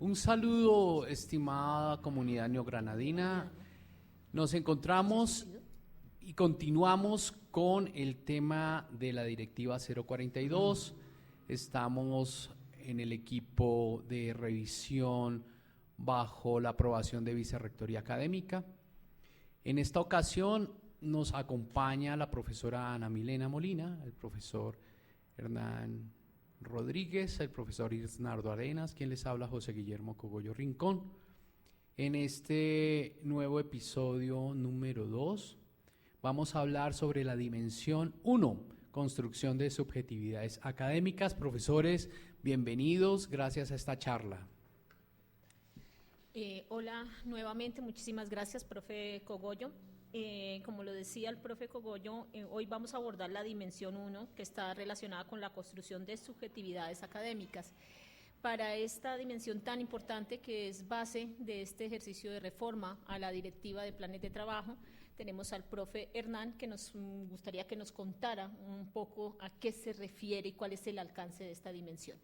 Un saludo, estimada comunidad neogranadina. Nos encontramos y continuamos con el tema de la Directiva 042. Estamos en el equipo de revisión bajo la aprobación de Vicerrectoría Académica. En esta ocasión nos acompaña la profesora Ana Milena Molina, el profesor Hernán Rodríguez, el profesor Isnardo Arenas, quien les habla, José Guillermo Cogollo Rincón. En este nuevo episodio número 2 vamos a hablar sobre la dimensión 1, construcción de subjetividades académicas. Profesores, bienvenidos, gracias a esta charla. Hola, nuevamente, muchísimas gracias, profe Cogollo. Como lo decía el profe Cogollo, hoy vamos a abordar la dimensión 1, que está relacionada con la construcción de subjetividades académicas. Para esta dimensión tan importante, que es base de este ejercicio de reforma a la Directiva de Planes de Trabajo, tenemos al profe Hernán, que nos gustaría que nos contara un poco a qué se refiere y cuál es el alcance de esta dimensión.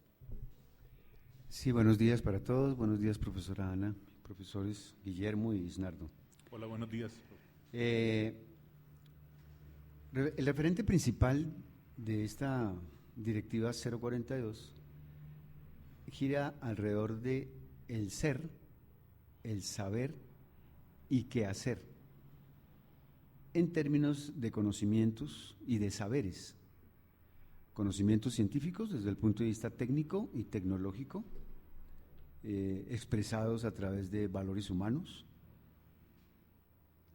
Sí, buenos días para todos. Buenos días, profesora Ana, profesores Guillermo y Isnardo. Hola, buenos días. El referente principal de esta Directiva 042 gira alrededor de el ser, el saber y qué hacer, en términos de conocimientos y de saberes. Conocimientos científicos desde el punto de vista técnico y tecnológico, expresados a través de valores humanos,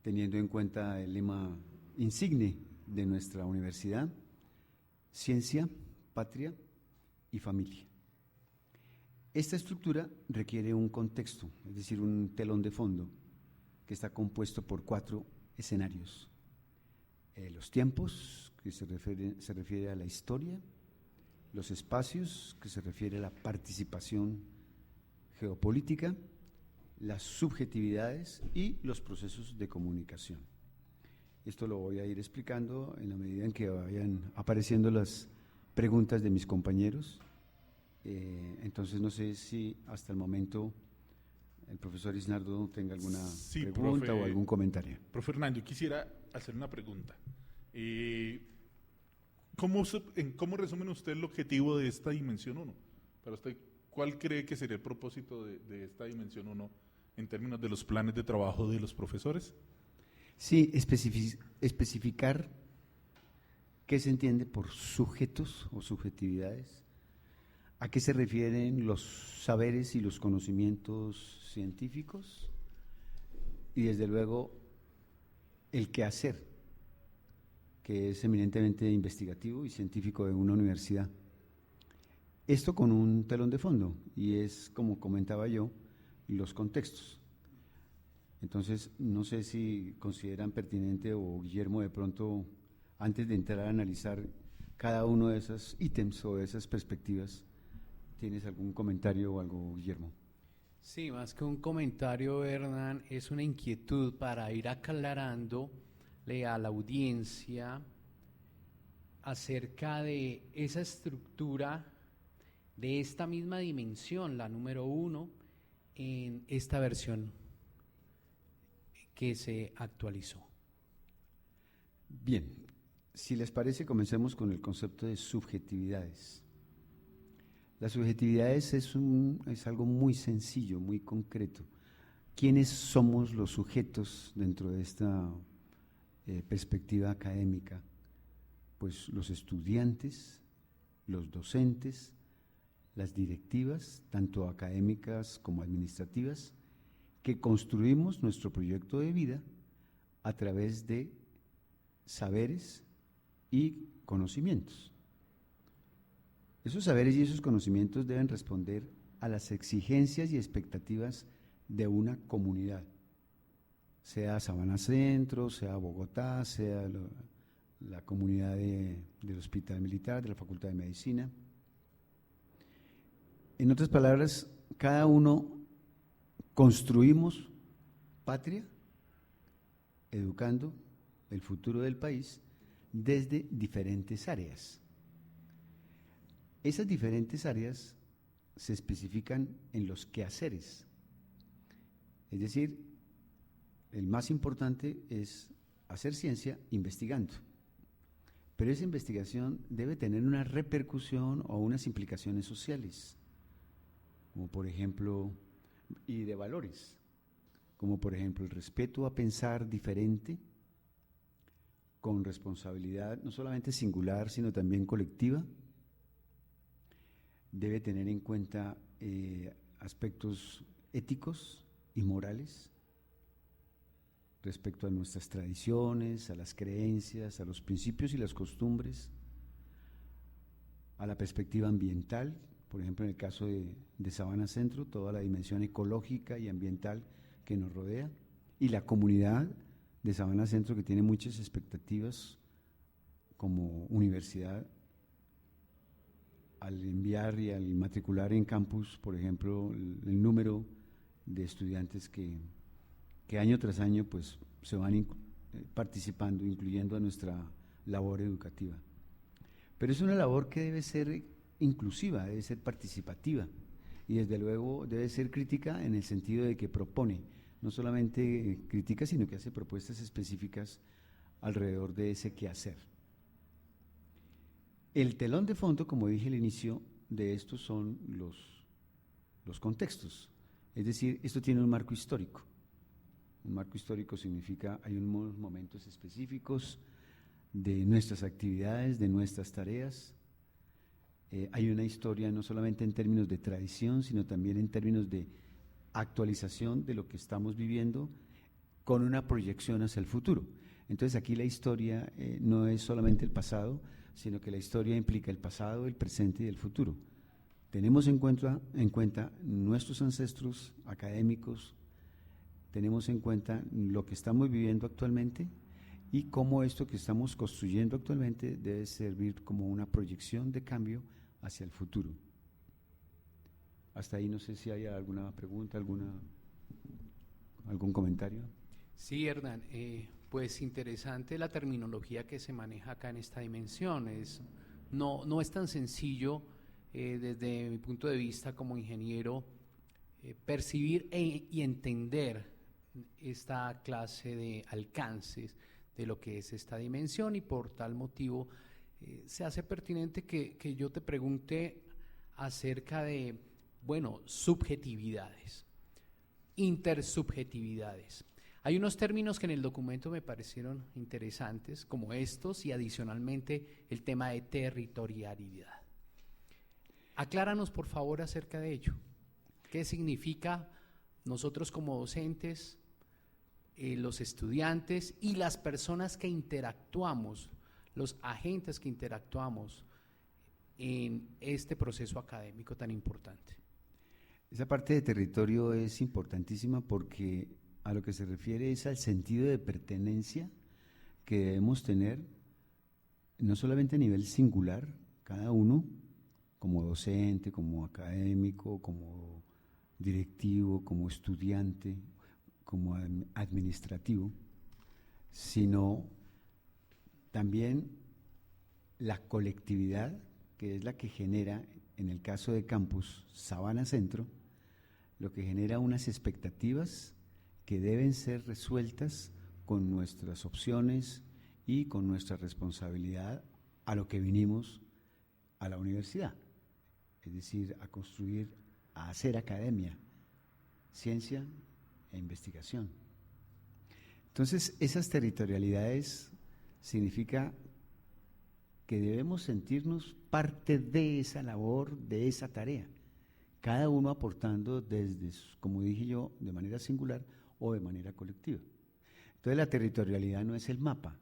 teniendo en cuenta el lema insigne de nuestra universidad: ciencia, patria y familia. Esta estructura requiere un contexto, es decir, un telón de fondo, que está compuesto por 4 escenarios. Los tiempos, que se refiere a la historia; los espacios, que se refiere a la participación geopolítica; las subjetividades y los procesos de comunicación. Esto lo voy a ir explicando en la medida en que vayan apareciendo las preguntas de mis compañeros. Entonces no sé si hasta el momento el profesor Isnardo tenga alguna pregunta, profe, o algún comentario. Profe Hernán, yo quisiera hacer una pregunta. ¿Cómo resumen usted el objetivo de esta dimensión 1? Para usted, ¿cuál cree que sería el propósito de esta dimensión 1 en términos de los planes de trabajo de los profesores? Sí, especificar qué se entiende por sujetos o subjetividades, a qué se refieren los saberes y los conocimientos científicos, y desde luego el quehacer, que es eminentemente investigativo y científico de una universidad. Esto con un telón de fondo, y es, como comentaba yo, los contextos. Entonces, no sé si consideran pertinente, o Guillermo, de pronto, antes de entrar a analizar cada uno de esos ítems o de esas perspectivas, ¿tienes algún comentario o algo, Guillermo? Sí, más que un comentario, Hernán, es una inquietud para ir aclarándole a la audiencia acerca de esa estructura de esta misma dimensión, la número 1, en esta versión que se actualizó. Bien, si les parece, comencemos con el concepto de subjetividades. Las subjetividades es algo muy sencillo, muy concreto. ¿Quiénes somos los sujetos dentro de esta perspectiva académica? Pues los estudiantes, los docentes, las directivas, tanto académicas como administrativas, que construimos nuestro proyecto de vida a través de saberes y conocimientos. Esos saberes y esos conocimientos deben responder a las exigencias y expectativas de una comunidad, sea Sabana Centro, sea Bogotá, sea la comunidad del Hospital Militar, de la Facultad de Medicina. En otras palabras, cada uno construimos patria, educando el futuro del país desde diferentes áreas. Esas diferentes áreas se especifican en los quehaceres. Es decir, el más importante es hacer ciencia investigando. Pero esa investigación debe tener una repercusión o unas implicaciones sociales, como por ejemplo, y de valores, como por ejemplo el respeto a pensar diferente, con responsabilidad no solamente singular, sino también colectiva. Debe tener en cuenta aspectos éticos y morales respecto a nuestras tradiciones, a las creencias, a los principios y las costumbres, a la perspectiva ambiental, por ejemplo en el caso de Sabana Centro, toda la dimensión ecológica y ambiental que nos rodea, y la comunidad de Sabana Centro, que tiene muchas expectativas como universidad al enviar y al matricular en campus, por ejemplo, el número de estudiantes que año tras año pues se van participando, incluyendo a nuestra labor educativa. Pero es una labor que debe ser inclusiva, debe ser participativa y desde luego debe ser crítica en el sentido de que propone, no solamente critica, sino que hace propuestas específicas alrededor de ese quehacer. El telón de fondo, como dije al inicio, de estos son los contextos, es decir, esto tiene un marco histórico. Un marco histórico significa hay unos momentos específicos de nuestras actividades, de nuestras tareas. Hay una historia no solamente en términos de tradición, sino también en términos de actualización de lo que estamos viviendo con una proyección hacia el futuro. Entonces aquí la historia no es solamente el pasado, sino que la historia implica el pasado, el presente y el futuro. Tenemos en cuenta nuestros ancestros académicos, tenemos en cuenta lo que estamos viviendo actualmente y cómo esto que estamos construyendo actualmente debe servir como una proyección de cambio hacia el futuro. Hasta ahí no sé si hay alguna pregunta, algún comentario. Sí, Hernán, pues interesante la terminología que se maneja acá en esta dimensión. No es tan sencillo desde mi punto de vista como ingeniero percibir y entender esta clase de alcances de lo que es esta dimensión y por tal motivo se hace pertinente que yo te pregunte acerca de, bueno, subjetividades, intersubjetividades. Hay unos términos que en el documento me parecieron interesantes, como estos, y adicionalmente el tema de territorialidad. Acláranos, por favor, acerca de ello. ¿Qué significa nosotros como docentes, los estudiantes y las personas que interactuamos, los agentes que interactuamos en este proceso académico tan importante? Esa parte de territorio es importantísima porque a lo que se refiere es al sentido de pertenencia que debemos tener, no solamente a nivel singular, cada uno, como docente, como académico, como directivo, como estudiante, como administrativo, sino también la colectividad, que es la que genera, en el caso de Campus Sabana Centro, lo que genera unas expectativas que deben ser resueltas con nuestras opciones y con nuestra responsabilidad a lo que vinimos a la universidad, es decir, a construir, a hacer academia, ciencia e investigación. Entonces, esas territorialidades significa que debemos sentirnos parte de esa labor, de esa tarea, cada uno aportando desde, como dije yo, de manera singular o de manera colectiva. Entonces, la territorialidad no es el mapa,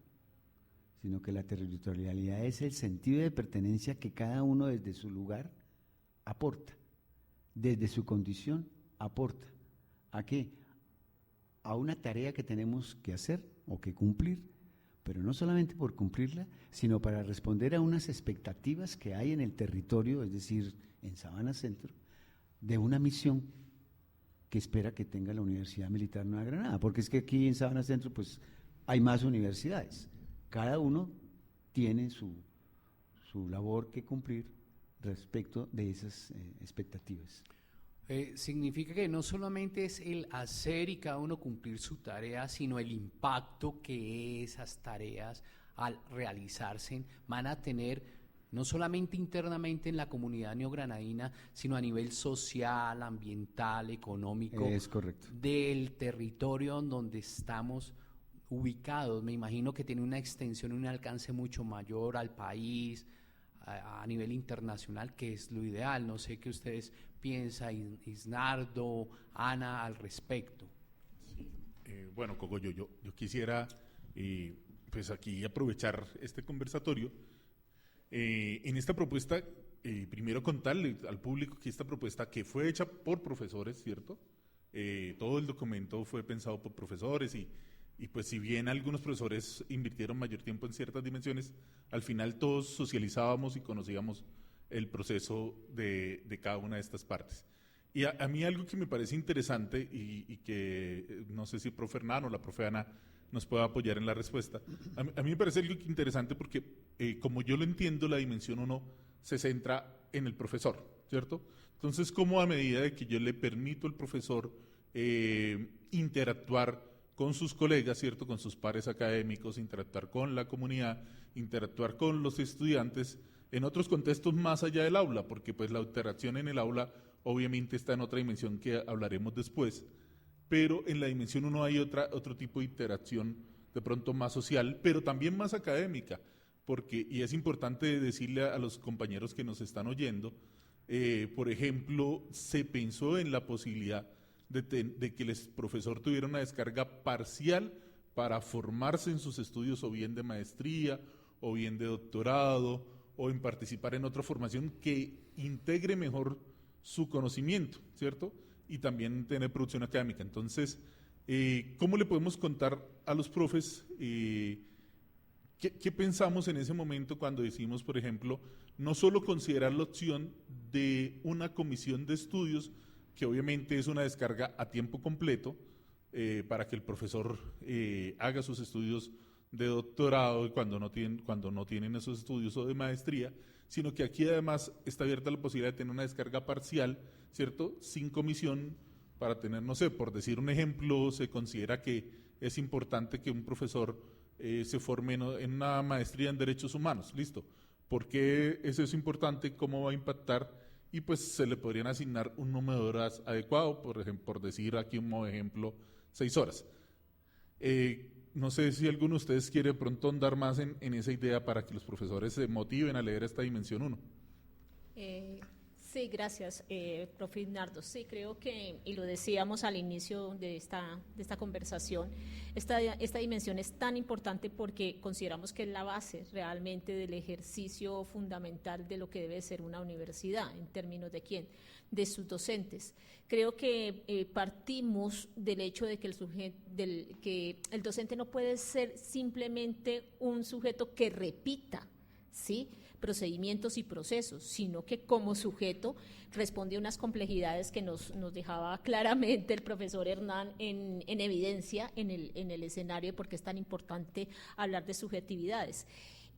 sino que la territorialidad es el sentido de pertenencia que cada uno desde su lugar aporta, desde su condición aporta. ¿A qué? A una tarea que tenemos que hacer o que cumplir, pero no solamente por cumplirla, sino para responder a unas expectativas que hay en el territorio, es decir, en Sabana Centro, de una misión que espera que tenga la Universidad Militar Nueva Granada, porque es que aquí en Sabana Centro pues hay más universidades, cada uno tiene su labor que cumplir respecto de esas expectativas? Significa que no solamente es el hacer y cada uno cumplir su tarea, sino el impacto que esas tareas al realizarse van a tener no solamente internamente en la comunidad neogranadina, sino a nivel social, ambiental, económico, Es correcto. del territorio en donde estamos ubicados. Me imagino que tiene una extensión y un alcance mucho mayor al país, a nivel internacional, que es lo ideal. No sé qué ustedes piensan, Isnardo, Ana, al respecto. Bueno, Cogollo, yo quisiera pues aquí aprovechar este conversatorio. En esta propuesta, primero contarle al público que esta propuesta que fue hecha por profesores, ¿cierto? Todo el documento fue pensado por profesores y pues si bien algunos profesores invirtieron mayor tiempo en ciertas dimensiones, al final todos socializábamos y conocíamos el proceso de cada una de estas partes. Y a mí algo que me parece interesante y que no sé si el profe Hernán o la profe Ana nos pueda apoyar en la respuesta. A mí me parece algo interesante porque, como yo lo entiendo, la dimensión 1 se centra en el profesor, ¿cierto? Entonces, como a medida de que yo le permito al profesor interactuar con sus colegas, ¿cierto? Con sus pares académicos, interactuar con la comunidad, interactuar con los estudiantes, en otros contextos más allá del aula, porque pues la interacción en el aula obviamente está en otra dimensión que hablaremos después, pero en la dimensión 1 hay otro tipo de interacción de pronto más social, pero también más académica, porque, y es importante decirle a los compañeros que nos están oyendo, por ejemplo, se pensó en la posibilidad de que el profesor tuviera una descarga parcial para formarse en sus estudios o bien de maestría o bien de doctorado o en participar en otra formación que integre mejor su conocimiento, ¿cierto? Y también tener producción académica. Entonces, ¿cómo le podemos contar a los profes qué pensamos en ese momento cuando decimos, por ejemplo, no solo considerar la opción de una comisión de estudios, que obviamente es una descarga a tiempo completo, para que el profesor haga sus estudios de doctorado cuando no tienen esos estudios o de maestría, sino que aquí además está abierta la posibilidad de tener una descarga parcial, ¿cierto? Sin comisión, para tener, no sé, por decir un ejemplo, se considera que es importante que un profesor se forme en una maestría en Derechos Humanos, listo. ¿Por qué eso es importante? ¿Cómo va a impactar? Y pues se le podrían asignar un número de horas adecuado, por ejemplo, por decir aquí un modo ejemplo, 6 horas. No sé si alguno de ustedes quiere pronto andar más en esa idea para que los profesores se motiven a leer esta dimensión 1. Sí, gracias, profe Isnardo. Sí, creo que, y lo decíamos al inicio de esta conversación, esta dimensión es tan importante porque consideramos que es la base realmente del ejercicio fundamental de lo que debe ser una universidad, en términos de quién, de sus docentes. Creo que partimos del hecho de que el docente no puede ser simplemente un sujeto que repita, ¿sí?, procedimientos y procesos, sino que como sujeto responde a unas complejidades que nos dejaba claramente el profesor Hernán en evidencia en el escenario, porque es tan importante hablar de subjetividades.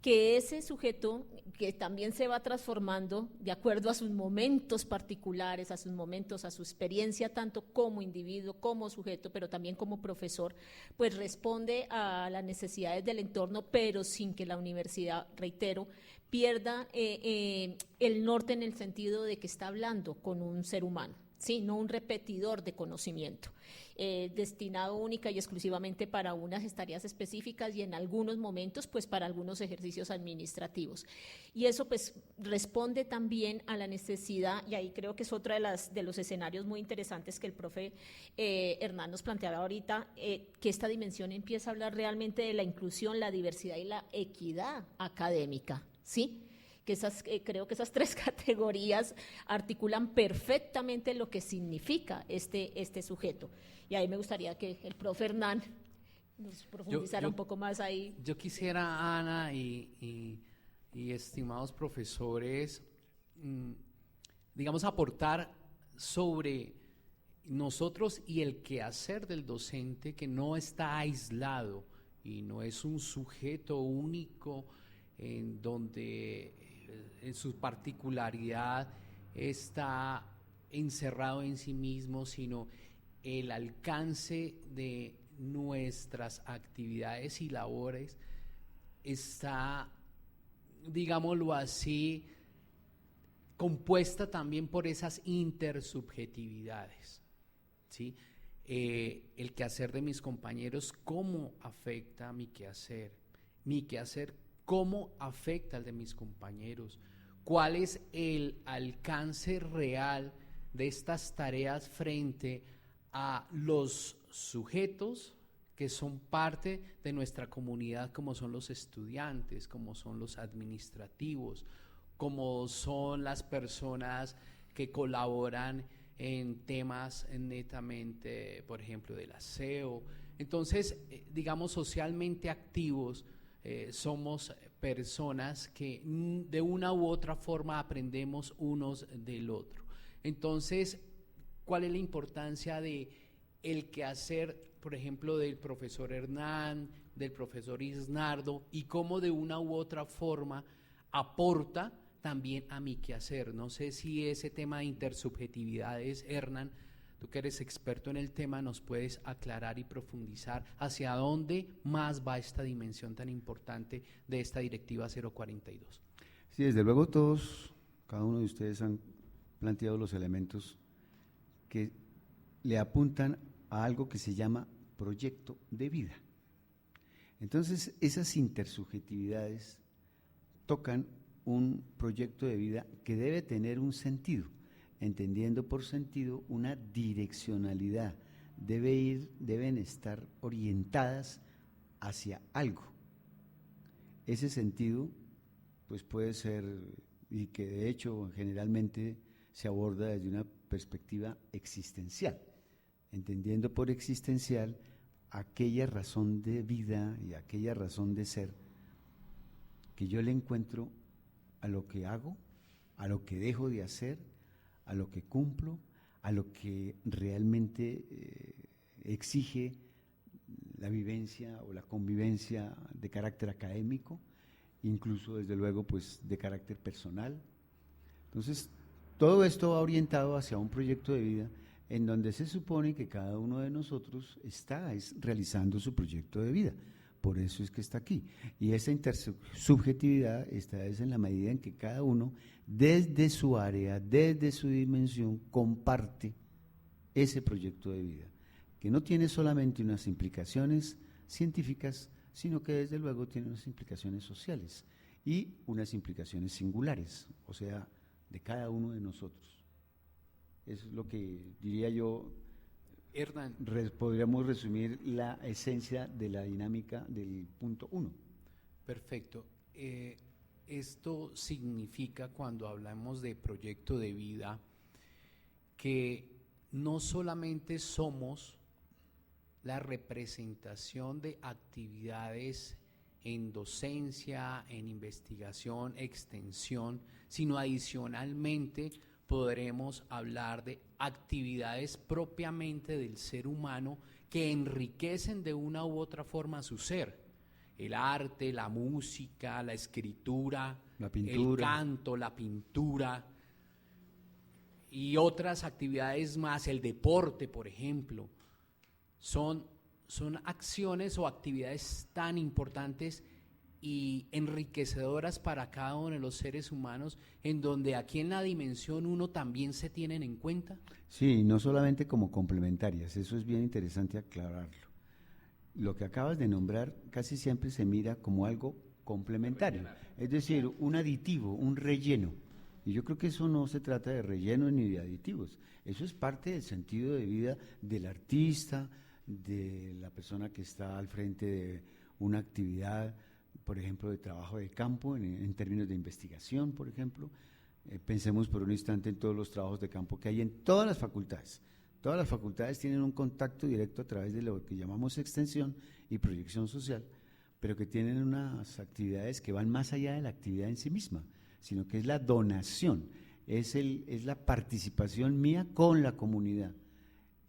Que ese sujeto, que también se va transformando de acuerdo a sus momentos particulares, a sus momentos, a su experiencia, tanto como individuo, como sujeto, pero también como profesor, pues responde a las necesidades del entorno, pero sin que la universidad, reitero, pierda el norte en el sentido de que está hablando con un ser humano, ¿sí?, no un repetidor de conocimiento, destinado única y exclusivamente para unas tareas específicas y en algunos momentos pues para algunos ejercicios administrativos. Y eso pues responde también a la necesidad, y ahí creo que es otra de los escenarios muy interesantes que el profe Hernán nos planteaba ahorita, que esta dimensión empieza a hablar realmente de la inclusión, la diversidad y la equidad académica, ¿sí?, que creo que esas tres categorías articulan perfectamente lo que significa este sujeto. Y ahí me gustaría que el profe Hernán nos profundizara un poco más ahí. Yo quisiera, Ana y estimados profesores, digamos, aportar sobre nosotros y el quehacer del docente, que no está aislado y no es un sujeto único en donde en su particularidad está encerrado en sí mismo, sino el alcance de nuestras actividades y labores está, digámoslo así, compuesta también por esas intersubjetividades, ¿sí? El quehacer de mis compañeros, ¿cómo afecta a mi quehacer? Mi quehacer, ¿cómo afecta al de mis compañeros? ¿Cuál es el alcance real de estas tareas frente a los sujetos que son parte de nuestra comunidad, como son los estudiantes, como son los administrativos, como son las personas que colaboran en temas netamente, por ejemplo, del aseo? Entonces, digamos, socialmente activos, somos personas que de una u otra forma aprendemos unos del otro. Entonces, ¿cuál es la importancia de el quehacer, por ejemplo, del profesor Hernán, del profesor Isnardo, y cómo de una u otra forma aporta también a mi quehacer? No sé si ese tema de intersubjetividades, Hernán, tú que eres experto en el tema, nos puedes aclarar y profundizar hacia dónde más va esta dimensión tan importante de esta Directiva 042. Sí, desde luego todos, cada uno de ustedes han planteado los elementos que le apuntan a algo que se llama proyecto de vida. Entonces, esas intersubjetividades tocan un proyecto de vida que debe tener un sentido, entendiendo por sentido una direccionalidad, deben estar orientadas hacia algo. Ese sentido, pues puede ser, y que de hecho generalmente se aborda desde una perspectiva existencial, entendiendo por existencial aquella razón de vida y aquella razón de ser que yo le encuentro a lo que hago, a lo que dejo de hacer, a lo que cumplo, a lo que realmente exige la vivencia o la convivencia de carácter académico, incluso desde luego pues de carácter personal. Entonces, todo esto va orientado hacia un proyecto de vida en donde se supone que cada uno de nosotros está realizando su proyecto de vida. Por eso es que está aquí. Y esa intersubjetividad está en la medida en que cada uno, desde su área, desde su dimensión, comparte ese proyecto de vida, que no tiene solamente unas implicaciones científicas, sino que desde luego tiene unas implicaciones sociales y unas implicaciones singulares, o sea, de cada uno de nosotros. Eso es lo que diría yo. Hernán, Podríamos resumir la esencia de la dinámica del punto 1. perfecto. Esto significa, cuando hablamos de proyecto de vida, que no solamente somos la representación de actividades en docencia, en investigación, extensión, sino adicionalmente podremos hablar de actividades propiamente del ser humano que enriquecen de una u otra forma su ser. El arte, la música, la escritura, la pintura, el canto, la pintura y otras actividades más, el deporte, por ejemplo, son acciones o actividades tan importantes y enriquecedoras para cada uno de los seres humanos, en donde aquí en la dimensión 1 también se tienen en cuenta. Sí, no solamente como complementarias, eso es bien interesante aclararlo. Lo que acabas de nombrar casi siempre se mira como algo complementario, es decir, un aditivo, un relleno. Y yo creo que eso no se trata de relleno ni de aditivos, eso es parte del sentido de vida del artista, de la persona que está al frente de una actividad, por ejemplo, de trabajo de campo, en términos de investigación, por ejemplo. Pensemos por un instante en todos los trabajos de campo que hay en todas las facultades. Todas las facultades tienen un contacto directo a través de lo que llamamos extensión y proyección social, pero que tienen unas actividades que van más allá de la actividad en sí misma, sino que es la donación, es la participación mía con la comunidad,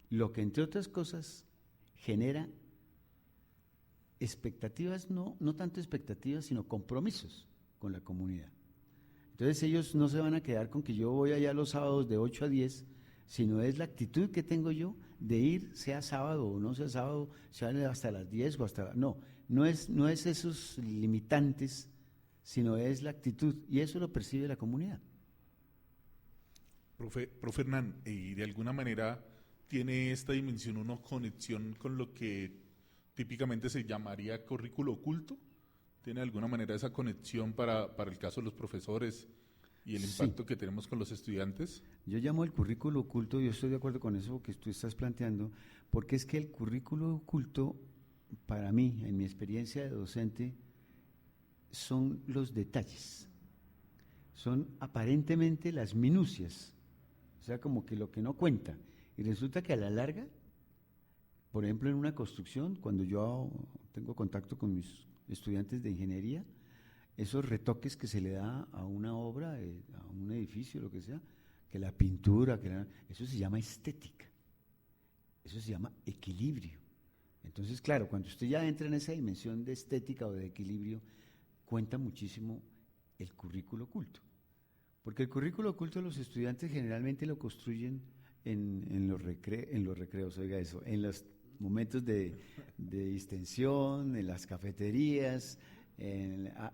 lo que entre otras cosas genera expectativas, no tanto expectativas, sino compromisos con la comunidad. Entonces ellos no se van a quedar con que yo voy allá los sábados de 8 a 10, sino es la actitud que tengo yo de ir, sea sábado o no sea sábado, sea hasta las 10 o hasta... No es esos limitantes, sino es la actitud, y eso lo percibe la comunidad. Profe Hernán, y de alguna manera tiene esta dimensión una conexión con lo que típicamente se llamaría currículo oculto. ¿Tiene de alguna manera esa conexión para el caso de los profesores y el impacto que tenemos con los estudiantes? Yo llamo el currículo oculto, yo estoy de acuerdo con eso que tú estás planteando, porque es que el currículo oculto, para mí, en mi experiencia de docente, son los detalles, son aparentemente las minucias, o sea, como que lo que no cuenta, y resulta que a la larga, por ejemplo, en una construcción, cuando yo tengo contacto con mis estudiantes de ingeniería, esos retoques que se le da a una obra, a un edificio, lo que sea, que la pintura, eso se llama estética, eso se llama equilibrio. Entonces, claro, cuando usted ya entra en esa dimensión de estética o de equilibrio, cuenta muchísimo el currículo oculto, porque el currículo oculto los estudiantes generalmente lo construyen en los recreos, oiga eso, en los momentos de distensión, en las cafeterías,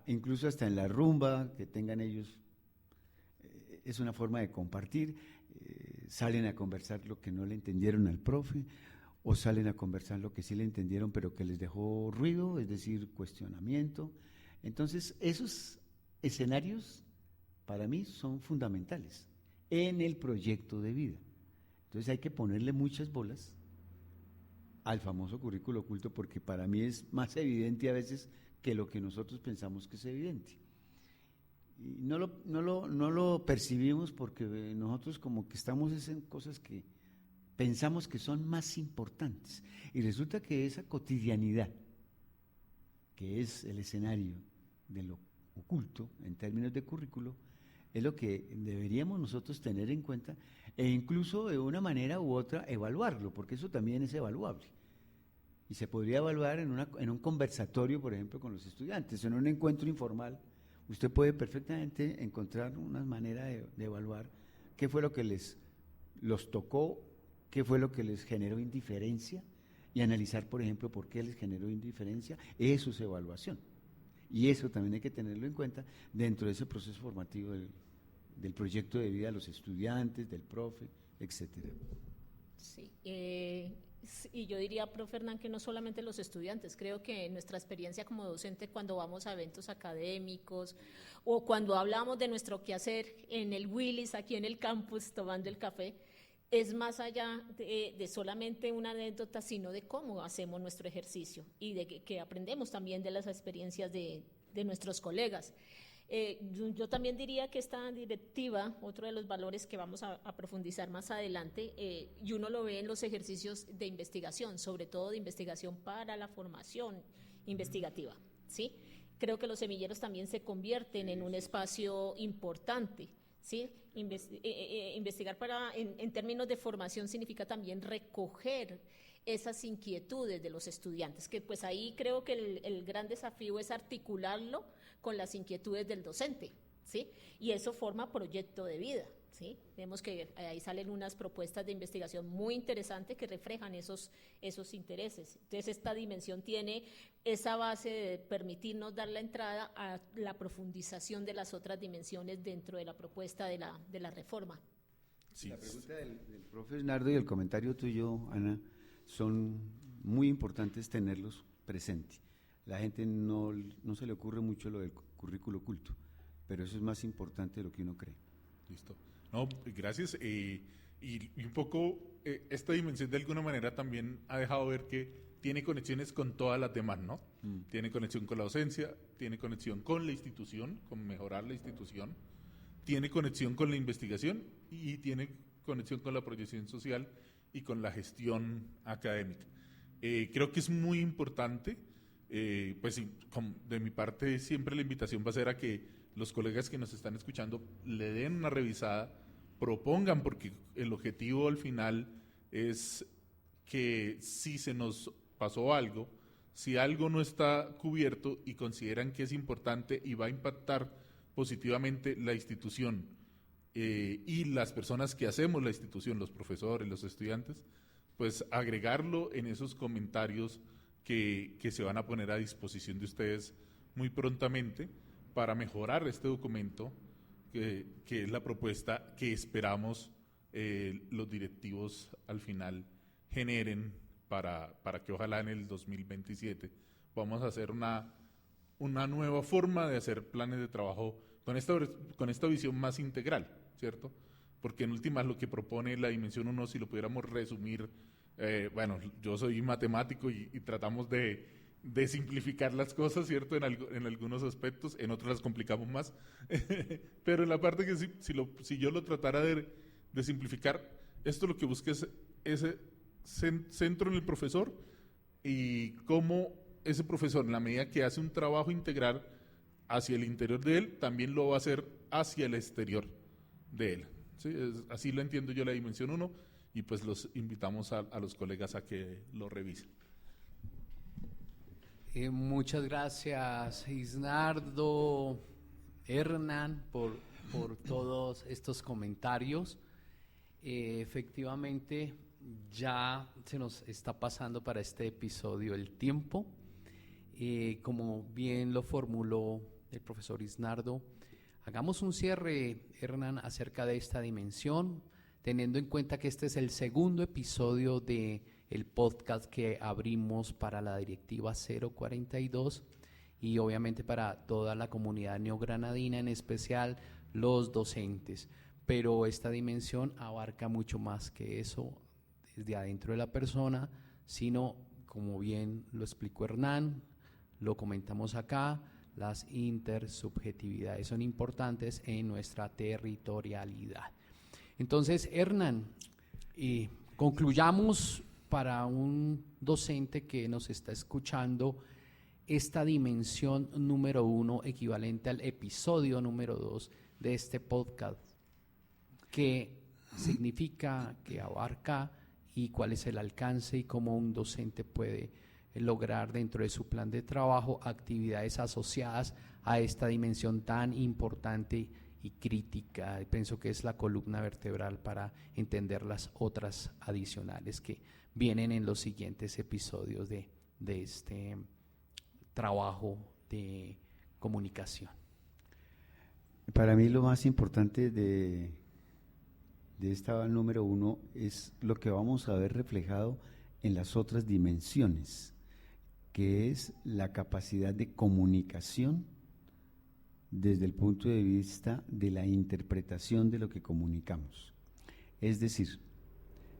incluso hasta en la rumba que tengan ellos, es una forma de compartir, salen a conversar lo que no le entendieron al profe, o salen a conversar lo que sí le entendieron pero que les dejó ruido, es decir, cuestionamiento. Entonces, esos escenarios para mí son fundamentales en el proyecto de vida. Entonces hay que ponerle muchas bolas al famoso currículo oculto, porque para mí es más evidente a veces que lo que nosotros pensamos que es evidente. Y no lo percibimos porque nosotros como que estamos en cosas que pensamos que son más importantes. Y resulta que esa cotidianidad, que es el escenario de lo oculto en términos de currículo, es lo que deberíamos nosotros tener en cuenta e incluso de una manera u otra evaluarlo, porque eso también es evaluable. Y se podría evaluar en un conversatorio, por ejemplo, con los estudiantes, en un encuentro informal. Usted puede perfectamente encontrar una manera de evaluar qué fue lo que los tocó, qué fue lo que les generó indiferencia, y analizar, por ejemplo, por qué les generó indiferencia. Eso es evaluación. Y eso también hay que tenerlo en cuenta dentro de ese proceso formativo del proyecto de vida de los estudiantes, del profe, etcétera. Sí, y yo diría, profe Hernán, que no solamente los estudiantes, creo que en nuestra experiencia como docente, cuando vamos a eventos académicos o cuando hablamos de nuestro quehacer en el Willis, aquí en el campus, tomando el café, es más allá de solamente una anécdota, sino de cómo hacemos nuestro ejercicio y de que aprendemos también de las experiencias de nuestros colegas. Yo también diría que esta directiva, otro de los valores que vamos a profundizar más adelante, y uno lo ve en los ejercicios de investigación, sobre todo de investigación para la formación investigativa, ¿sí? Creo que los semilleros también se convierten en un espacio importante, ¿sí? Investigar en términos de formación significa también recoger esas inquietudes de los estudiantes, que pues ahí creo que el gran desafío es articularlo con las inquietudes del docente, ¿sí? Y eso forma proyecto de vida, ¿sí? Vemos que ahí salen unas propuestas de investigación muy interesantes que reflejan esos intereses. Entonces esta dimensión tiene esa base de permitirnos dar la entrada a la profundización de las otras dimensiones dentro de la propuesta de la reforma. Sí. La pregunta del profe Nardo y el comentario tuyo, Ana, son muy importantes tenerlos presentes. La gente no se le ocurre mucho lo del currículo oculto, pero eso es más importante de lo que uno cree. Listo. No, gracias. Y un poco esta dimensión de alguna manera también ha dejado ver que tiene conexiones con todas las demás, ¿no? Tiene conexión con la docencia, tiene conexión con la institución, con mejorar la institución, tiene conexión con la investigación y tiene conexión con la proyección social y con la gestión académica. Creo que es muy importante, pues de mi parte siempre la invitación va a ser a que los colegas que nos están escuchando le den una revisada, propongan, porque el objetivo al final es que si se nos pasó algo, si algo no está cubierto y consideran que es importante y va a impactar positivamente la institución y las personas que hacemos la institución, los profesores, los estudiantes, pues agregarlo en esos comentarios que se van a poner a disposición de ustedes muy prontamente para mejorar este documento, que es la propuesta que esperamos los directivos al final generen para que ojalá en el 2027 vamos a hacer una nueva forma de hacer planes de trabajo con esta visión más integral, ¿cierto? Porque en últimas lo que propone la dimensión 1, si lo pudiéramos resumir, bueno, yo soy matemático y tratamos de simplificar las cosas, ¿cierto? En algunos aspectos, en otros las complicamos más, pero en la parte que si yo lo tratara de simplificar, esto lo que busca es ese centro en el profesor y cómo ese profesor, en la medida que hace un trabajo integral hacia el interior de él, también lo va a hacer hacia el exterior de él. ¿Sí? Así lo entiendo yo la dimensión 1 y pues los invitamos a los colegas a que lo revisen. Muchas gracias, Isnardo, Hernán, por todos estos comentarios. Efectivamente, ya se nos está pasando para este episodio el tiempo. Como bien lo formuló el profesor Isnardo, hagamos un cierre, Hernán, acerca de esta dimensión, teniendo en cuenta que este es el segundo episodio de el podcast que abrimos para la Directiva 042 y obviamente para toda la comunidad neogranadina, en especial los docentes. Pero esta dimensión abarca mucho más que eso desde adentro de la persona, sino, como bien lo explicó Hernán, lo comentamos acá, las intersubjetividades son importantes en nuestra territorialidad. Entonces, Hernán, concluyamos para un docente que nos está escuchando esta dimensión número 1, equivalente al episodio número 2 de este podcast. ¿Qué significa, qué abarca y cuál es el alcance y cómo un docente puede lograr dentro de su plan de trabajo actividades asociadas a esta dimensión tan importante y crítica? Pienso que es la columna vertebral para entender las otras adicionales que vienen en los siguientes episodios de este trabajo de comunicación. Para mí lo más importante de esta número 1 es lo que vamos a ver reflejado en las otras dimensiones, que es la capacidad de comunicación desde el punto de vista de la interpretación de lo que comunicamos. Es decir,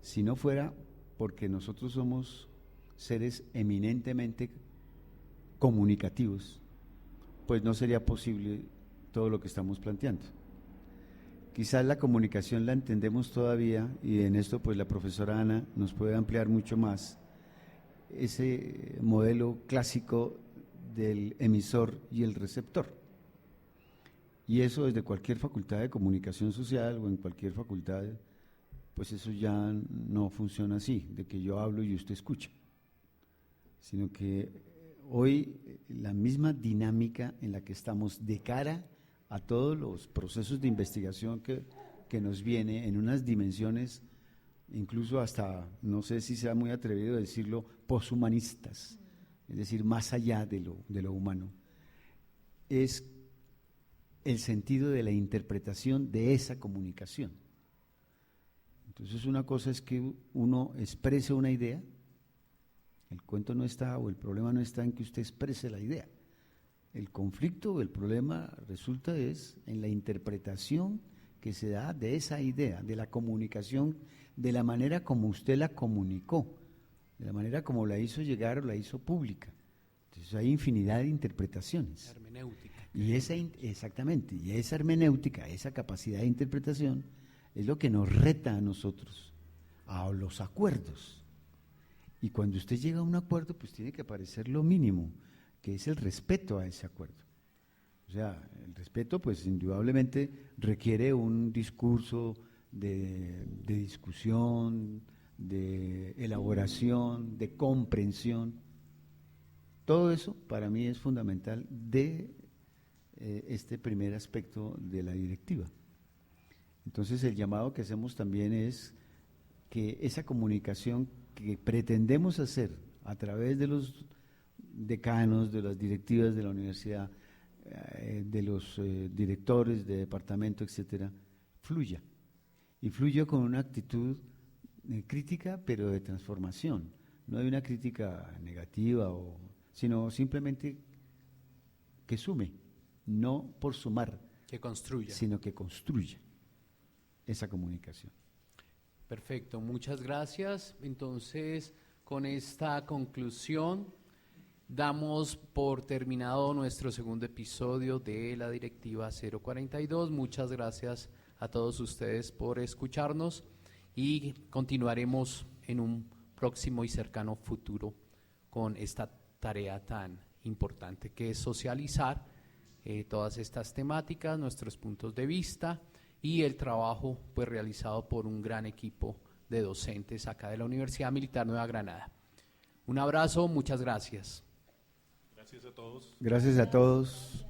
si no fuera porque nosotros somos seres eminentemente comunicativos, pues no sería posible todo lo que estamos planteando. Quizás la comunicación la entendemos todavía, y en esto pues la profesora Ana nos puede ampliar mucho más, ese modelo clásico del emisor y el receptor. Y eso desde cualquier facultad de comunicación social o en cualquier facultad, pues eso ya no funciona así, de que yo hablo y usted escucha, sino que hoy la misma dinámica en la que estamos de cara a todos los procesos de investigación que nos viene en unas dimensiones, incluso hasta, no sé si sea muy atrevido decirlo, poshumanistas, es decir, más allá de lo humano, es el sentido de la interpretación de esa comunicación. Entonces una cosa es que uno exprese una idea, el cuento no está o el problema no está en que usted exprese la idea. El conflicto o el problema resulta es en la interpretación que se da de esa idea, de la comunicación, de la manera como usted la comunicó, de la manera como la hizo llegar o la hizo pública. Entonces hay infinidad de interpretaciones. Hermenéutica. Y exactamente, y esa hermenéutica, esa capacidad de interpretación es lo que nos reta a nosotros, a los acuerdos. Y cuando usted llega a un acuerdo, pues tiene que aparecer lo mínimo, que es el respeto a ese acuerdo. O sea, el respeto pues indudablemente requiere un discurso de discusión, de elaboración, de comprensión. Todo eso para mí es fundamental de este primer aspecto de la directiva. Entonces el llamado que hacemos también es que esa comunicación que pretendemos hacer a través de los decanos, de las directivas de la universidad, de los directores de departamento, etcétera, fluya. Y fluya con una actitud crítica, pero de transformación. No hay una crítica negativa, sino simplemente que sume, no por sumar, Que construya. sino que construya esa comunicación. Perfecto, muchas gracias. Entonces, con esta conclusión, damos por terminado nuestro segundo episodio de la Directiva 042. Muchas gracias a todos ustedes por escucharnos y continuaremos en un próximo y cercano futuro con esta tarea tan importante que es socializar todas estas temáticas, nuestros puntos de vista y el trabajo pues realizado por un gran equipo de docentes acá de la Universidad Militar Nueva Granada. Un abrazo, muchas gracias. Gracias a todos. Gracias a todos.